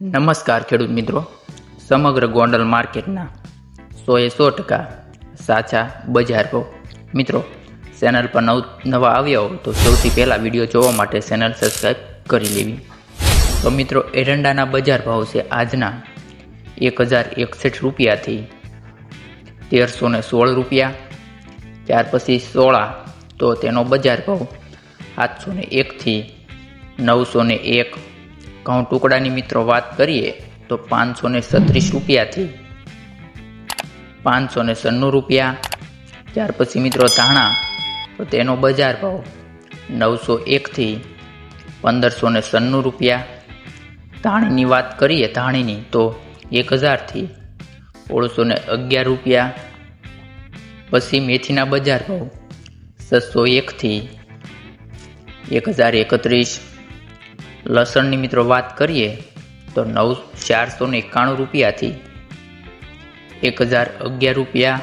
નમસ્કાર ખેડૂત મિત્રો, સમગ્ર ગોંડલ માર્કેટના 100% સાચા બજાર ભાવ. મિત્રો, ચેનલ પર નવા આવ્યા હો તો સૌથી પહેલાં વિડીયો જોવા માટે ચેનલ સબસ્ક્રાઈબ કરી લેવી. તો મિત્રો, એરંડાના બજાર ભાવ છે આજના 1061 રૂપિયાથી 1316 રૂપિયા. ત્યાર પછી સોળા તો તેનો બજાર ભાવ 701 થી 901. ઘઉં ટુકડાની મિત્રો વાત કરીએ તો 536 રૂપિયાથી 596 રૂપિયા. ત્યાર પછી મિત્રો ધાણા તો તેનો બજાર ભાવ 901 થી 1596 રૂપિયા. ધાણીની વાત કરીએ ધાણીની તો 1000 થી 1611 રૂપિયા. પછી મેથીના બજાર ભાવ 601 થી 1031. લસણની મિત્રો વાત કરીએ તો 491 રૂપિયાથી 1011 રૂપિયા.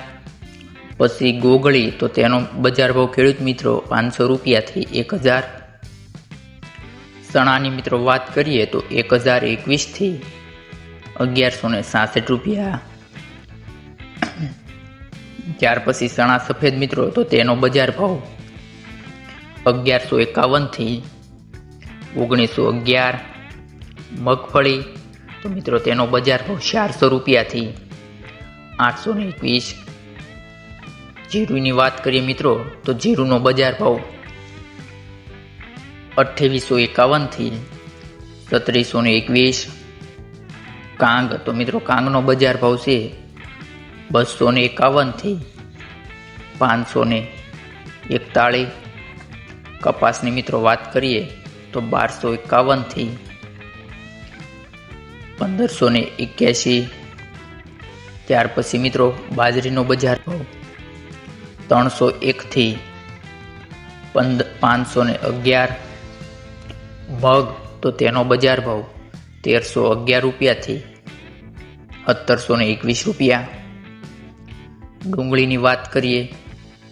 પછી ગોગળી તો તેનો બજાર ભાવ ખેડૂત મિત્રો 500 રૂપિયાથી 1000. ચણાની મિત્રો વાત કરીએ તો 1021 થી 1166 રૂપિયા. ત્યાર પછી ચણા સફેદ મિત્રો તો તેનો બજાર ભાવ 1151 થી 1911. મગફળી તો મિત્રો તેનો બજાર ભાવ 400 રૂપિયાથી 821. જીરુની વાત કરીએ મિત્રો તો જીરુનો બજાર ભાવ 2851 થી 3721. કાંગ તો મિત્રો કાંગનો બજાર ભાવ છે 251 થી 541. કપાસની મિત્રો વાત કરીએ તો 1251 થી 1581. ત્યાર પછી મિત્રો બાજરીનો બજાર ભાવ 301 થી 511. મગ તો તેનો બજાર ભાવ 1311 રૂપિયાથી 1721 રૂપિયા. ડુંગળીની વાત કરીએ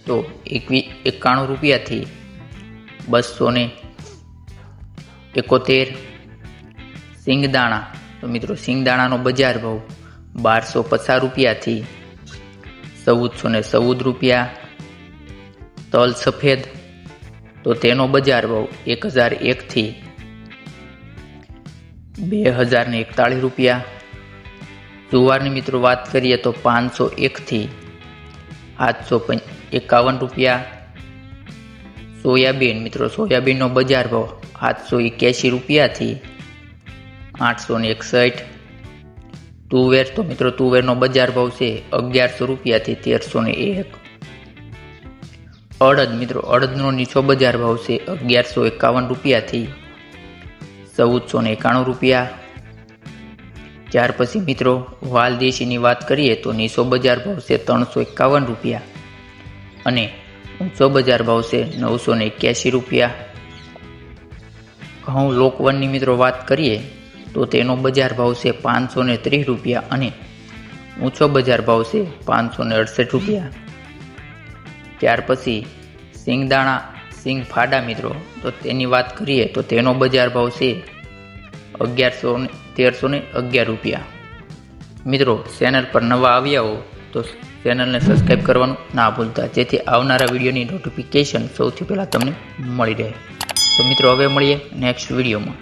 તો 91 રૂપિયાથી 271. સિંગદાણા તો મિત્રો સિંગદાણાનો બજાર ભાવ 1250 રૂપિયાથી 1414 રૂપિયા. તલ સફેદ તો તેનો બજાર ભાવ 1001 થી 2041 રૂપિયા. જુવારની મિત્રો વાત કરીએ તો 501 થી 751 રૂપિયા. સોયાબીન મિત્રો સોયાબીનનો બજાર ભાવ 781 રૂપિયાથી 861. તુવેર તો મિત્રો તુવેરનો બજાર ભાવ છે 1100 રૂપિયાથી 1301. અડદ મિત્રો અડદનો નીચો બજાર ભાવ છે 1151 રૂપિયાથી 1491 રૂપિયા. ત્યાર પછી મિત્રો વાલદેશીની વાત કરીએ તો નીચો બજાર ભાવ છે 351 રૂપિયા અને ઊંચો બજાર ભાવ છે 981 રૂપિયા. ઘઉં લોકવનની મિત્રો વાત કરીએ તો તેનો બજાર ભાવ છે 530 રૂપિયા અને ઊંચો બજાર ભાવ છે 568 રૂપિયા. ત્યાર પછી સિંગદાણા સિંગ ફાડા મિત્રો તો તેની વાત કરીએ તો તેનો બજાર ભાવ છે 1311 રૂપિયા. મિત્રો, ચેનલ પર નવા આવ્યા હો તો ચેનલને સબસ્ક્રાઈબ કરવાનું ના ભૂલતા, જેથી આવનારા વિડીયોની નોટિફિકેશન સૌથી પહેલાં તમને મળી રહે. તો મિત્રો, હવે મળીએ નેક્સ્ટ વિડીયોમાં.